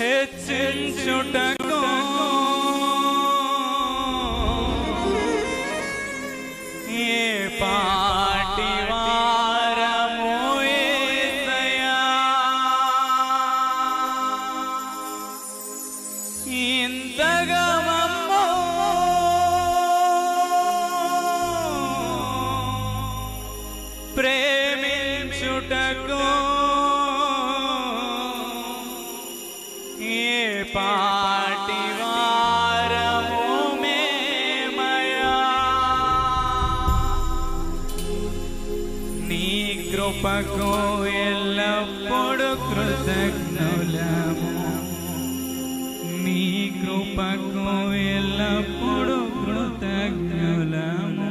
హెచ్చించుటకు ఏ పాటి వారము యేసయ్యా, ఇంతగా మమ్ము ప్రేమించుటకు ఏ పాటి వారము మేమయా, నీ కృపకు ఎల్లప్పుడు కృతజ్ఞులము, నీ కృపకు ఎల్లప్పుడు కృతజ్ఞులము.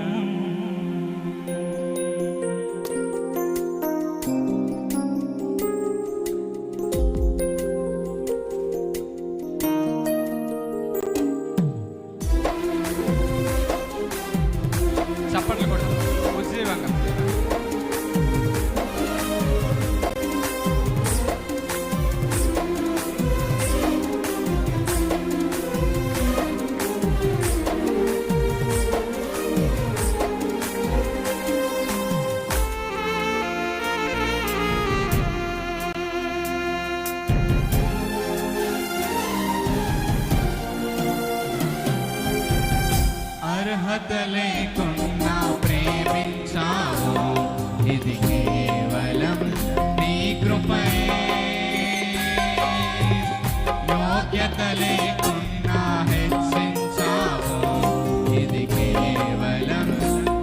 చప్పట్లు కూడా ఉజ్జీవంగా అర్హత లేకున్నా ప్రేమించావు, ఇది కేవలం నీ కృపయే. యోగ్యత లేకున్నా హెచ్చించావు, ఇది కేవలం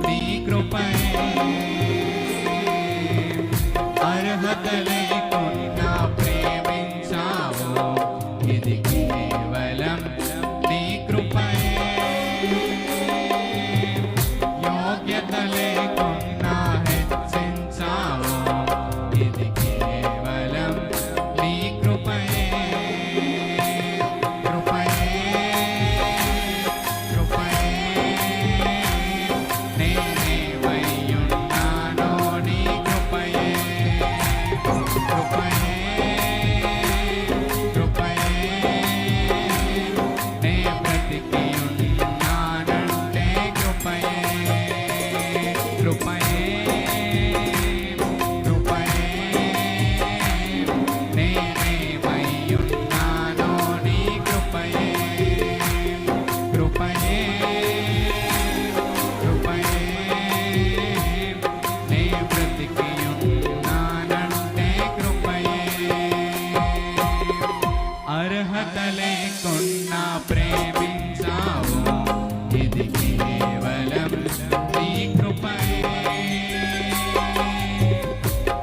నీ కృపయే. అర్హత లేకున్నా ప్రేమించావు, ఇది కేవలం నీ కృపయే. యోగ్యత లేకున్నా హెచ్చించావు, ఇది కేవలం నీ కృపయే. కృపయే కృపయే నేనేమయ్యున్నానో నీ కృపయే. కృపయే కృపయే నే బ్రతికి ఉన్నానంటే కృపయే. కృపయే కృపయే నేనేమయ్యున్నానో నీ కృపయే. కృపయే కృపయే నే బ్రతికి ఉన్నానంటే కృపయే. అర్హత లేకున్నా ప్రేమించావు, ఇది కేవలం నీ కృపయే.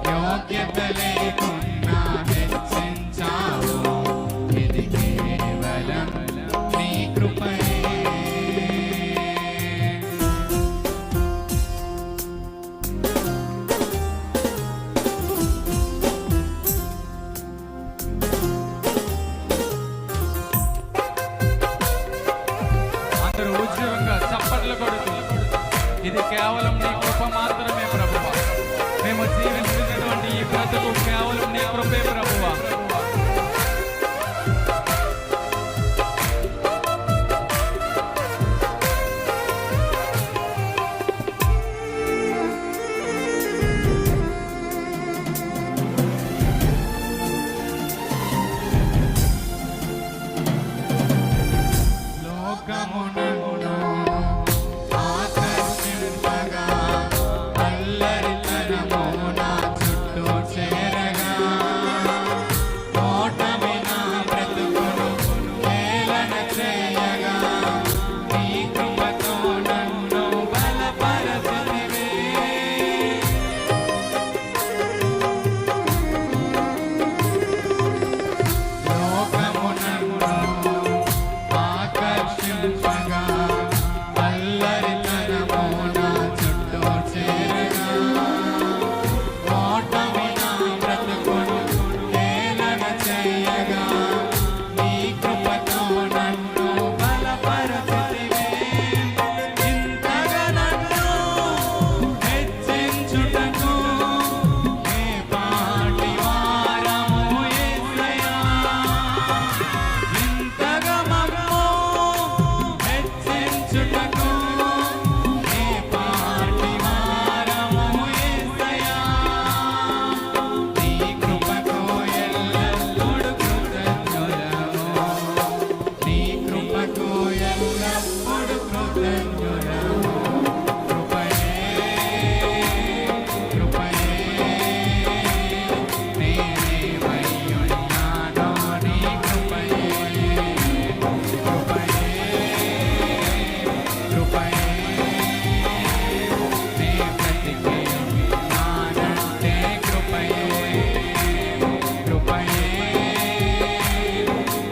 యోగ్యత లేకున్నా హెచ్చించావు, ఇది కేవలం నీ కృపయే. అందరూ ఉద్యోగంగా చప్పట్లు కొడుతూ, ఇది కేవలం నీ కృప మాత్రమే ప్రభువా, మేము జీవించినటువంటి ఈ బ్రతుకు కేవలం నీ కృపే ప్రభువా. లోకమునను ఆకర్షింపగా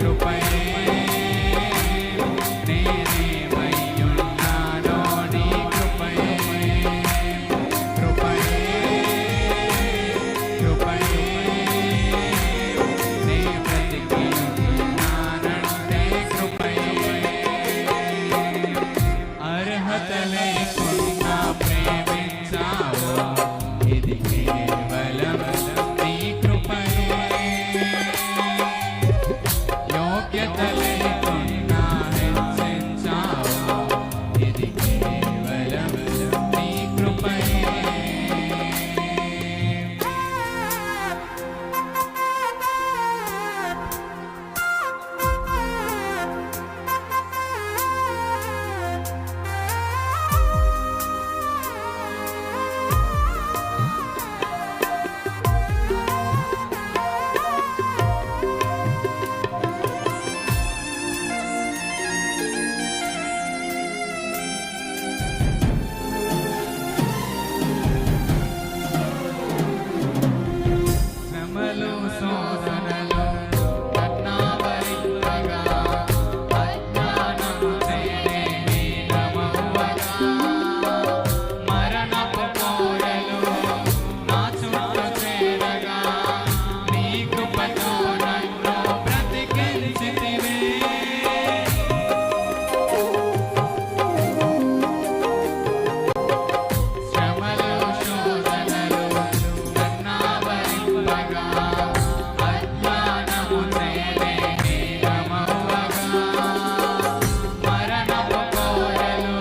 కృపయే నేనేమయ్యున్నానో నీ కృపయే కృపయే కృపయే నే బ్రతికి ఉన్నానంటే కృపయే అర్హత లేకుండా ప్రేమించావు ఇది కేవలం నీ కృపయే యోగ్యత లేకుండా హెచ్చించావు ఇది కేవలం నీ కృపయే శ్రమలు శోధనలు కన్నావరింపగా అజ్ఞానము చేరే నీలమవ్వగా మరణపు కోరలు నా చుట్టూ చేరగా నీ కృపతో నన్ను బ్రతికించితివే శ్రమలు శోధనలు కన్నావరింపగా అజ్ఞానము చేరే నీలమవ్వగా మరణపు కోరలు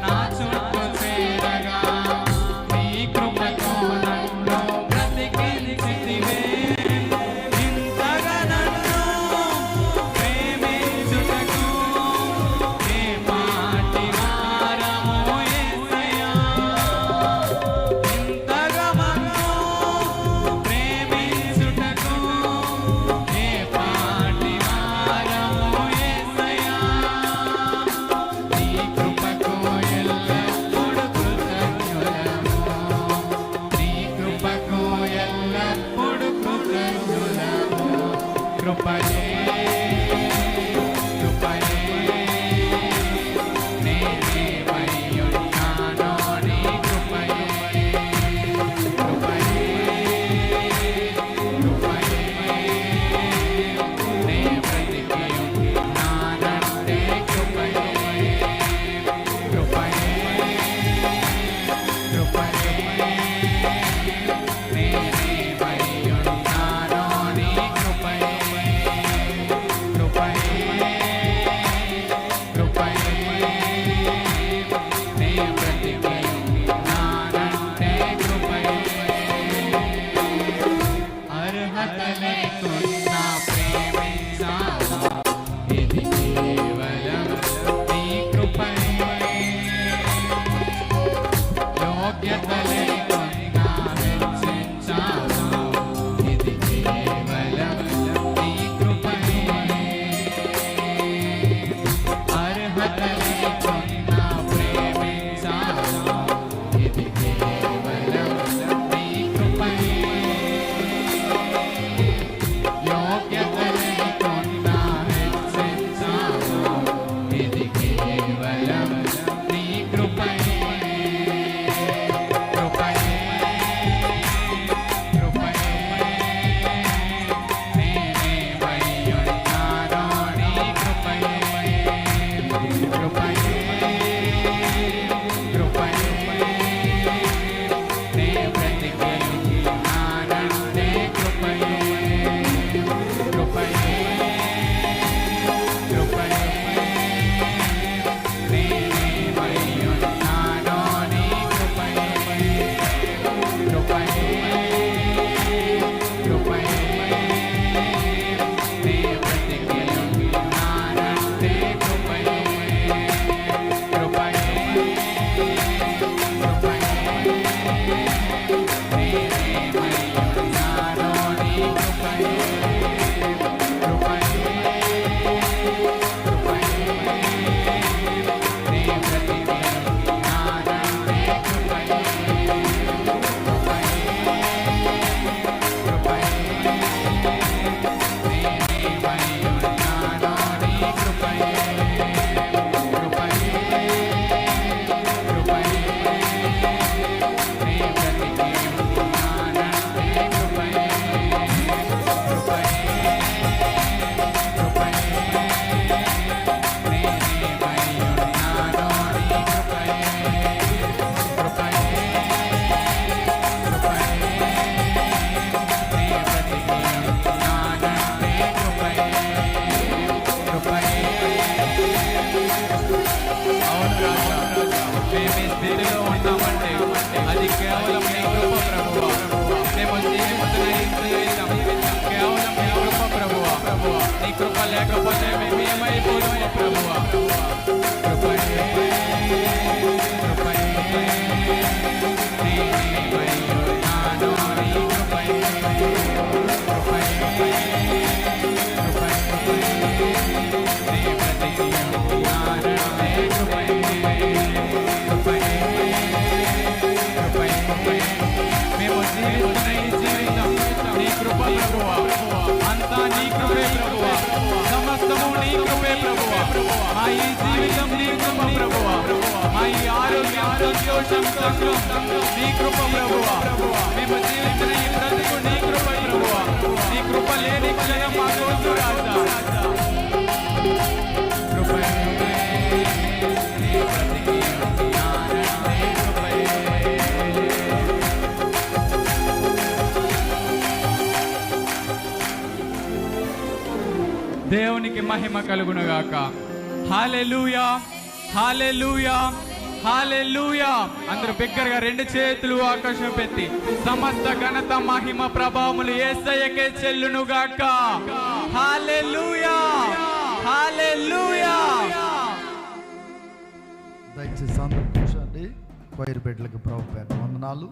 నా చుట్టూ చేరగా నీ కృపతో నన్ను బ్రతికించితివే ఇంతగా నన్ను ప్రేమించుటకు ఏ పాటి వారమో యేసయ్యా ఇంతగా నన్ను ప్రేమించుటకు ఏ పాటి వారమో యేసయ్యా నీ కృపకు ఎల్లప్పుడూ కృతజ్ఞులము నీ కృపకు ఎల్లప్పుడూ కృతజ్ఞులము కృపయే కృపయే నేనేమయ్యున్నానో నీ కృపయే కృపయే కృపయే నే బ్రతికి ఉన్నానంటే కృపయే కృపయే కృపయే నేనేమయ్యున్నానో నీ కృపయే కృపయే కృప లేకపోతే మేమేమైపోతాము ప్రభువా. కృపయే కృపయే నేనేమై ఉన్నానో నీ కృపయే. కృపయే నీ బ్రతికి ఉన్నానో నీ కృపయే. కృపయే కృపయే మేము జీవిస్తున్న ఈ జీవితం నీ కృప ప్రభువా. అంతా నీ కృపే ప్రభువా. సమస్తము నీ కృపే ప్రభువా. మా ఈ జీవితం నీ కృప ప్రభువా. మా ఈ ఆరోగ్యం సంతోషం సుఖం నీ కృప ప్రభువా. మేము జీవిస్తున్న ఈ బ్రతుకు నీ కృప ప్రభువా. నీ కృప లేని క్షణం మాకొద్దు రాజా. కృపయే నీ బ్రతికి ఉన్నానో నీ కృపయే. దేవునికి మహిమ కలుగునుగాక. హల్లెలూయా హల్లెలూయా హల్లెలూయా. అందరూ బిగ్గరగా రెండు చేతులు ఆకాశం పెట్టి సమస్త ఘనత మహిమ ప్రభావములు యేసయ్యకే చెల్లునుగాక. హల్లెలూయా హల్లెలూయా. దయచేసి అందరూ కూర్చోండి. వైరు బిడ్డలకు ప్రభు పేరు వందనాలు.